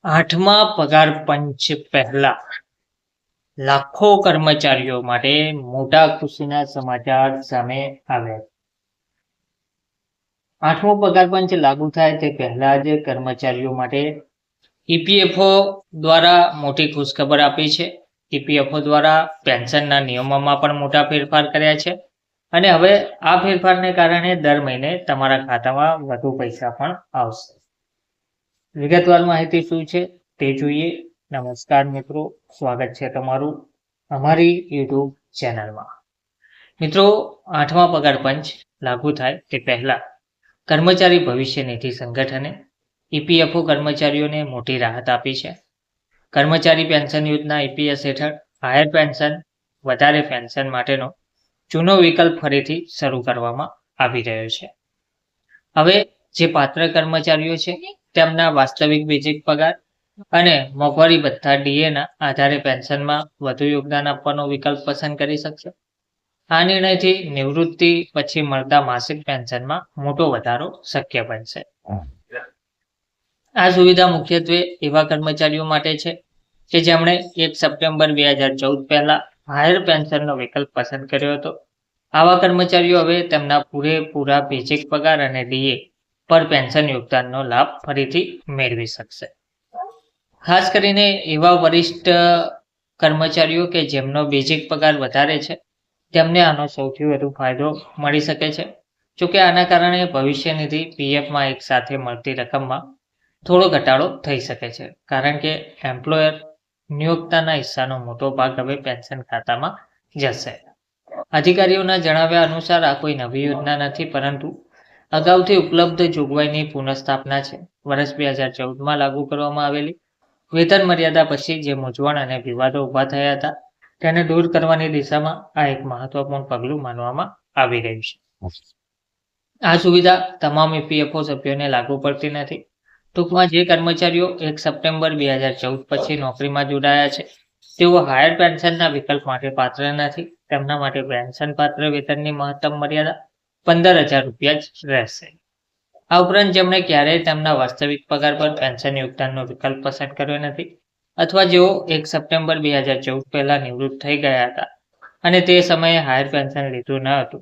8મા પગાર પંચ પહેલા લાખો કર્મચારીઓ માટે મોટા ખુશીના સમાચાર સામે આવ્યા. 8મો પગાર પંચ લાગુ થાય તે પહેલા જ કર્મચારીઓ માટે ઈપીએફઓ દ્વારા મોટી ખુશખબર આપી છે. ઈપીએફઓ દ્વારા પેન્શનના નિયમોમાં પણ મોટા ફેરફાર કર્યા છે અને હવે આ ફેરફારને કારણે દર મહિને તમારા ખાતામાં વધુ પૈસા પણ આવશે. વિગતવાર માહિતી શું છે તે જોઈએ. નમસ્કાર મિત્રો, સ્વાગત છે તમારું અમારી યુટ્યુબ ચેનલમાં. મિત્રો, 8મા પગાર પંચ લાગુ થાય તે પહેલા કર્મચારી ભવિષ્ય નિધિ સંગઠને ઈપીએફઓ કર્મચારીઓને મોટી રાહત આપી છે. કર્મચારી પેન્શન યોજના ઈપીએસ હેઠળ હાયર પેન્શન, વધારે પેન્શન માટેનો જૂનો વિકલ્પ ફરીથી શરૂ કરવામાં આવી રહ્યો છે. હવે જે પાત્ર કર્મચારીઓ છે તેમના વાસ્તવિક બેઝિક પગાર અને મોંઘવારી ભથ્થા ડીએના આધારે પેન્શનમાં વધુ યોગદાન આપવાનો વિકલ્પ પસંદ કરી શકશે. આ નિર્ણયથી નિવૃત્તિ પછી મળતા માસિક પેન્શનમાં મોટો વધારો શક્ય બનશે. આ સુવિધા મુખ્યત્વે એવા કર્મચારીઓ માટે છે કે જેમણે 1 સપ્ટેમ્બર 2014 પહેલા હાયર પેન્શનનો વિકલ્પ પસંદ કર્યો હતો. આવા કર્મચારીઓ હવે તેમના પૂરેપૂરા બેઝિક પગાર અને ડીએ પર પેન્શન યોગદાનનો લાભ ફરીથી મેળવી શકશે. ખાસ કરીને એવા વરિષ્ઠ કર્મચારીઓ કે જેમનો બેઝિક પગાર વધારે છે તેમને આનો સૌથી વધુ ફાયદો મળી શકે છે. જોકે આના કારણે ભવિષ્ય નિધિ પીએફમાં એક સાથે મળતી રકમમાં થોડો ઘટાડો થઈ શકે છે, કારણ કે એમ્પ્લોયર નિયોક્તાના હિસ્સાનો મોટો ભાગ હવે પેન્શન ખાતામાં જશે. અધિકારીઓના જણાવ્યા અનુસાર આ કોઈ નવી યોજના નથી, પરંતુ અગાઉથી ઉપલબ્ધ જોગવાઈની પુનઃસ્થાપના છે. વર્ષ 2014માં લાગુ કરવામાં આવેલી વેતન મર્યાદા પછી જે મૂંઝવણ અને વિવાદો ઊભા થયા હતા તેને દૂર કરવાની દિશામાં આ એક મહત્વપૂર્ણ પગલું માનવામાં આવી રહ્યું છે. આ સુવિધા તમામ ઈપીએફઓ સભ્યોને લાગુ પડતી નથી. ટૂંકમાં જે કર્મચારીઓ 1 સપ્ટેમ્બર 2014 પછી નોકરીમાં જોડાયા છે તેઓ હાયર પેન્શનના વિકલ્પ માટે પાત્ર નથી. તેમના માટે પેન્શન પાત્ર વેતનની મહત્તમ મર્યાદા 15,000 રૂપિયા જ રહેશે. આ ઉપરાંત જેમણે ક્યારેય તેમના વાસ્તવિક પગાર પર પેન્શન યોગદાનનો વિકલ્પ પસંદ કર્યો નથી અથવા જેઓ 1 સપ્ટેમ્બર 2014 પહેલા નિવૃત્ત થઈ ગયા હતા અને તે સમયે હાયર પેન્શન લીધું ન હતું,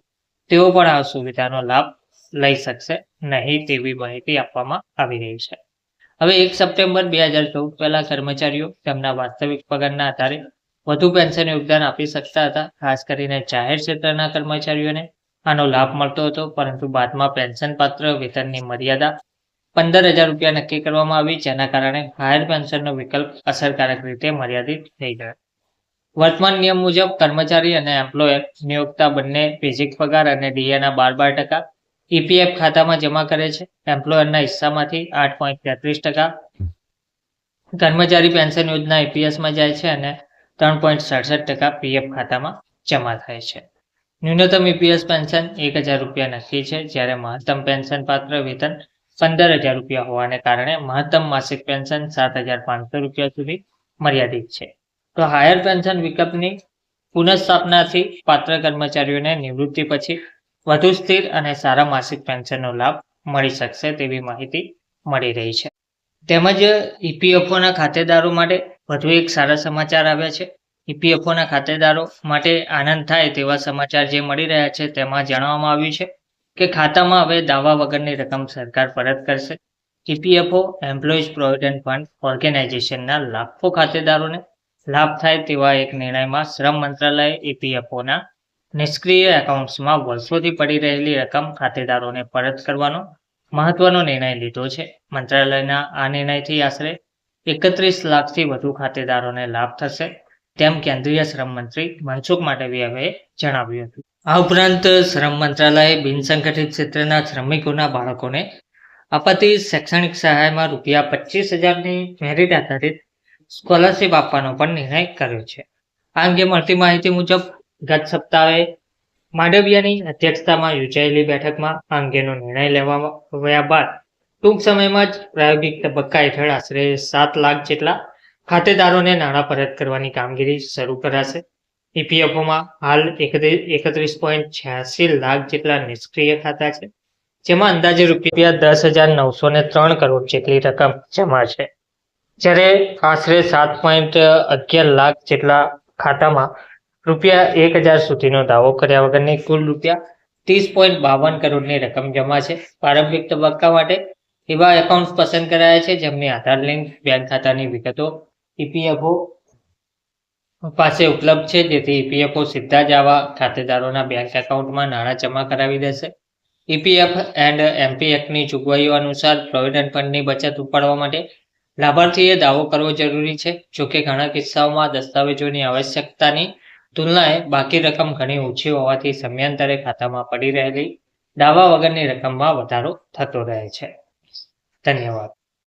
તેઓ પણ આ સુવિધાનો લાભ લઈ શકશે નહીં તેવી માહિતી આપવામાં આવી રહી છે. હવે 1 સપ્ટેમ્બર 2014 પહેલા કર્મચારીઓ તેમના વાસ્તવિક પગારના આધારે વધુ પેન્શન યોગદાન આપી શકતા હતા. ખાસ કરીને જાહેર ક્ષેત્રના કર્મચારીઓને આનો લાભ મળતો હતો, પરંતુ બાદમાં પેન્શન પાત્ર વેતનની મર્યાદા 15,000 રૂપિયા નક્કી કરવામાં આવી, જેના કારણે હાયર પેન્શનનો વિકલ્પ અસરકારક રીતે મર્યાદિત થઈ ગયો. વર્તમાન નિયમ મુજબ કર્મચારી અને એમ્પ્લોયર નિયોક્તા બંને બેઝિક પગાર અને ડીએના 12% ઈપીએફ ખાતામાં જમા કરે છે. એમ્પ્લોયરના હિસ્સામાંથી 8.33% કર્મચારી પેન્શન યોજના ઈપીએસમાં જાય છે અને 3.67% પીએફ ખાતામાં જમા થાય છે. ન્યૂનતમ ઈપીએસ પેન્શન 1,000 રૂપિયા નક્કી છે, જ્યારે મહત્તમ પેન્શન પાત્ર વેતન 15,000 રૂપિયા હોવાને કારણે મહત્તમ માસિક પેન્શન 7,500 રૂપિયા સુધી મર્યાદિત છે. તો હાયર પેન્શન વિકલ્પની પુનઃસ્થાપનાથી પાત્ર કર્મચારીઓને નિવૃત્તિ પછી વધુ સ્થિર અને સારા માસિક પેન્શનનો લાભ મળી શકશે તેવી માહિતી મળી રહી છે. તેમજ ઈપીએફઓના ખાતેદારો માટે વધુ એક સારા સમાચાર આવ્યા છે. ઈપીએફઓના ખાતેદારો માટે આનંદ થાય તેવા સમાચાર જે મળી રહ્યા છે તેમાં જણાવવામાં આવ્યું છે કે ખાતામાં હવે દાવા વગરની રકમ સરકાર પરત કરશે. ઈપીએફઓ એમ્પ્લોઈઝ પ્રોવિડન્ટ ફંડ ઓર્ગેનાઇઝેશનના લાખો ખાતેદારોને લાભ થાય તેવા એક નિર્ણયમાં શ્રમ મંત્રાલયે ઈપીએફઓના નિષ્ક્રિય એકાઉન્ટ્સમાં વર્ષોથી પડી રહેલી રકમ ખાતેદારોને પરત કરવાનો મહત્વનો નિર્ણય લીધો છે. મંત્રાલયના આ નિર્ણયથી આશરે 31 લાખથી વધુ ખાતેદારોને લાભ થશે, તેમ કેન્દ્રીય શ્રમ મંત્રી મનસુખ માંડવિયાએ જણાવ્યું હતું. આ ઉપરાંત શ્રમ મંત્રાલયે બિનસંગઠિત ક્ષેત્રના શ્રમિકોના બાળકોને અપાતી શૈક્ષણિક સહાયમાં રૂપિયા 25,000ની મેરિટ આધારિત સ્કોલરશીપ આપવાનો પણ નિર્ણય કર્યો છે. આ અંગે મળતી માહિતી મુજબ ગત સપ્તાહે માંડવિયાની અધ્યક્ષતામાં યોજાયેલી બેઠકમાં આ અંગેનો નિર્ણય લેવાયા બાદ ટૂંક સમયમાં જ પ્રાયોગિક તબક્કા હેઠળ આશરે 7 લાખ જેટલા ખાતેદારોને નાણાં પરત કરવાની કામગીરી શરૂ કરાશે. ઈપીએફઓમાં હાલ 31.86 લાખ જેટલા નિષ્ક્રિય ખાતા છે, જેમાં અંદાજે રૂપિયા 10,903 કરોડ જેટલી રકમ જમા છે. જ્યારે આશરે 7.11 લાખ જેટલા ખાતામાં ₹1,000 સુધીનો દાવો કર્યા વગરની કુલ ₹30.52 કરોડની રકમ જમા છે. પ્રારંભિક તબક્કા માટે એવા એકાઉન્ટ પસંદ કરાયા છે જેમની આધાર લિંક બેંક ખાતાની વિગતો ઈપીએફઓ પાસે ઉપલબ્ધ છે, જેથી ઈપીએફઓ સીધા જ આવા ખાતેદારોના બેંક એકાઉન્ટમાં નાણાં જમા કરાવી દેશે. ઈપીએફ એન્ડ એમપી એક્ટની જોગવાઈઓ અનુસાર પ્રોવિડન્ટ ફંડની બચત ઉપાડવા માટે લાભાર્થીએ દાવો કરવો જરૂરી છે. જોકે ઘણા કિસ્સાઓમાં દસ્તાવેજોની આવશ્યકતાની તુલનાએ બાકી રકમ ઘણી ઓછી હોવાથી સમયાંતરે ખાતામાં પડી રહેલી દાવા વગરની રકમમાં વધારો થતો રહે છે. ધન્યવાદ.